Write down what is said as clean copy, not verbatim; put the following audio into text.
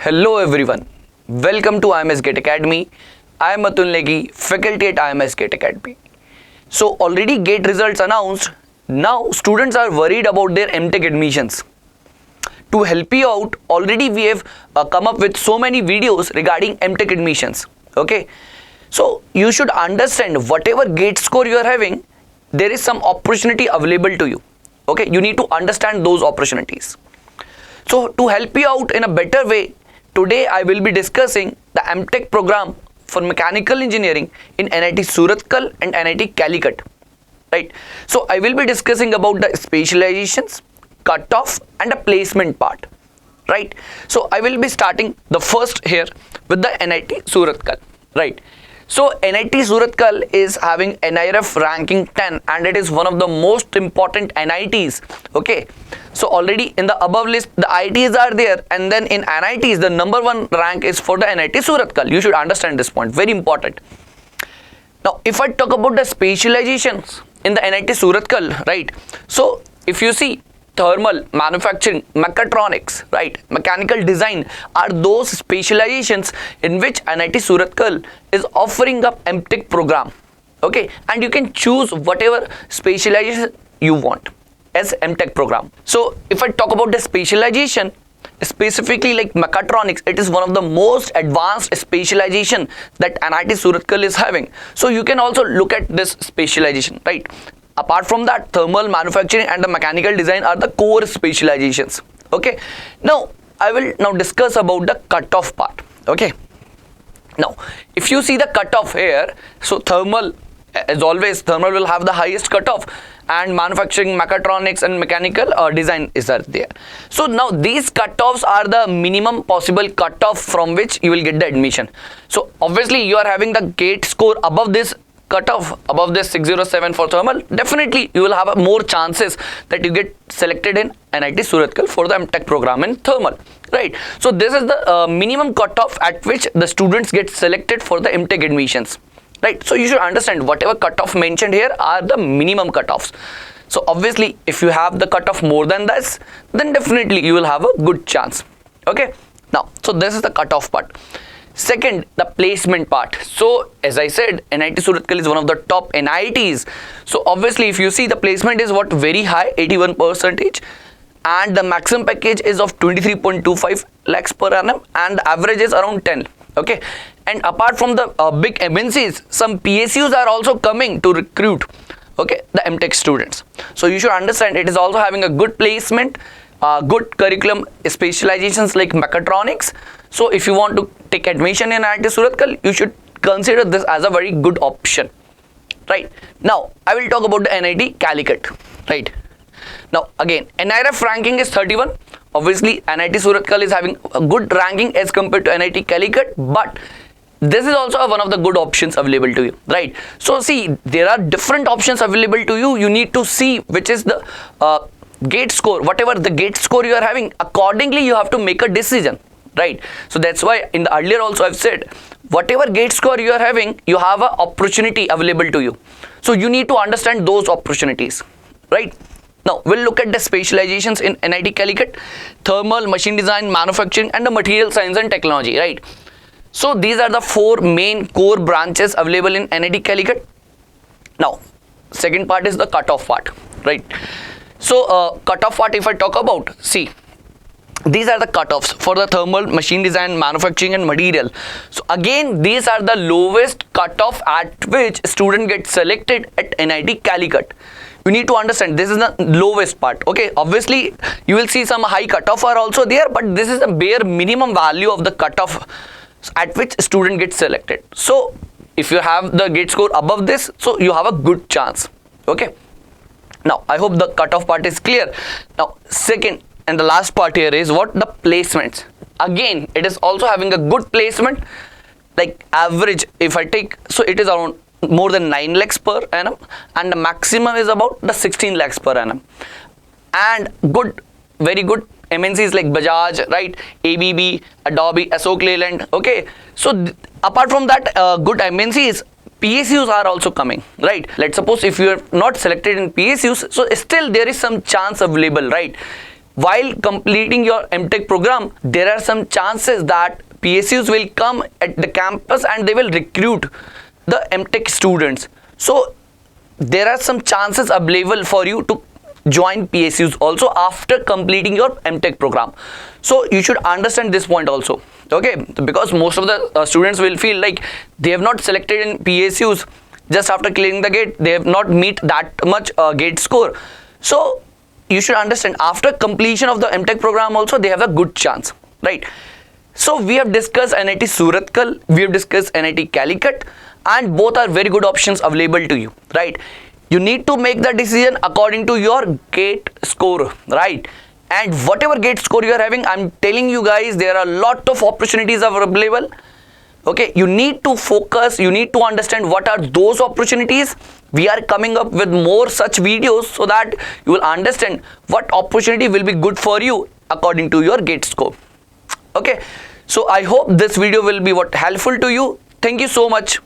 Hello everyone, welcome to IMS Academy. I am Atul Negi, faculty at IMS Academy. So already GATE results announced. Now students are worried about their MTech admissions. To help you out, already we have come up with so many videos regarding MTech admissions. Okay, so you should understand whatever GATE score you are having, there is some opportunity available to you. Okay, you need to understand those opportunities. So to help you out in a better way, today I will be discussing the MTech program for mechanical engineering in NIT Surathkal and NIT Calicut. Right. So I will be discussing about the specializations, cutoff and the placement part. Right. So I will be starting the first here with the NIT Surathkal. Right. So NIT Surathkal is having NIRF ranking 10 and it is one of the most important NITs. Okay. So already in the above list the IITs are there, and then in NITs the number one rank is for the NIT Surathkal. You should understand this point, very important. Now if I talk about the specializations in the NIT Surathkal, right, so if you see thermal, manufacturing, mechatronics, right, mechanical design are those specializations in which NIT Surathkal is offering up MTech program. Okay, and you can choose whatever specialization you want as MTech program. So if I talk about the specialization, specifically like mechatronics, it is one of the most advanced specialization that NIT Surathkal is having. So you can also look at this specialization, right? Apart from that, thermal, manufacturing and the mechanical design are the core specializations. Okay, now I will now discuss about the cutoff part. Okay, now if you see the cutoff here, so thermal, as always, thermal will have the highest cutoff, and manufacturing, mechatronics and mechanical design is there. So now these cutoffs are the minimum possible cutoff from which you will get the admission. So obviously you are having the GATE score above this cutoff, above this 607 for thermal, definitely you will have more chances that you get selected in NIT Surathkal for the MTech program in thermal, right? So this is the minimum cutoff at which the students get selected for the MTech admissions. Right, so you should understand whatever cutoff mentioned here are the minimum cutoffs. So obviously if you have the cutoff more than this, then definitely you will have a good chance. Okay, now so this is the cutoff part. Second, the placement part. So as I said, NIT Surathkal is one of the top NITs. So obviously if you see the placement is what, very high, 81%, and the maximum package is of 23.25 lakhs per annum and the average is around 10. Okay, and apart from the big MNCs, some PSUs are also coming to recruit, okay, the MTech students. So you should understand it is also having a good placement, good curriculum, specializations like mechatronics. So if you want to take admission in NIT Surathkal, you should consider this as a very good option. Right, now I will talk about the NIT Calicut. Right, now again NIRF ranking is 31. Obviously NIT Surathkal is having a good ranking as compared to NIT Calicut, but this is also one of the good options available to you, right? So see, there are different options available to you. You need to see which is the GATE score, whatever the GATE score you are having, accordingly you have to make a decision, right? So that's why in the earlier also I've said, whatever GATE score you are having, you have an opportunity available to you. So you need to understand those opportunities, right? Now we'll look at the specializations in NIT Calicut: thermal, machine design, manufacturing and the material science and technology, right? So these are the four main core branches available in NIT Calicut. Now second part is the cutoff part, right? So cutoff part, if I talk about, see, these are the cutoffs for the thermal, machine design, manufacturing and material. So again these are the lowest cutoff at which student gets selected at NIT Calicut. You need to understand this is the lowest part. Okay, obviously you will see some high cutoff are also there, but this is the bare minimum value of the cutoff at which student gets selected. So if you have the GATE score above this, so you have a good chance. Okay, now I hope the cutoff part is clear. Now second and the last part here is what, the placements. Again it is also having a good placement, like average if I take, so it is around more than 9 lakhs per annum and the maximum is about the 16 lakhs per annum, and good, very good MNCs like Bajaj, right, ABB, Adobe, Ashok Leyland. Okay, so apart from that, good MNCs, PSUs are also coming, right? Let's suppose if you are not selected in PSUs, so still there is some chance available, right? while completing your MTech program, there are some chances that PSUs will come at the campus and they will recruit the MTech students. So there are some chances available for you to join PSUs also after completing your MTech program. So you should understand this point also, okay? Because most of the students will feel like they have not selected in PSUs just after clearing the gate, they have not meet that much gate score. So you should understand after completion of the MTech program also they have a good chance, right? So we have discussed NIT Surathkal, we have discussed NIT Calicut, and both are very good options available to you, right? You need to make the decision according to your gate score, right? And whatever gate score you are having, I'm telling you guys, there are a lot of opportunities available. Okay, you need to focus, you need to understand what are those opportunities. We are coming up with more such videos so that you will understand what opportunity will be good for you according to your gate score. Okay, so I hope this video will be helpful to you. Thank you so much.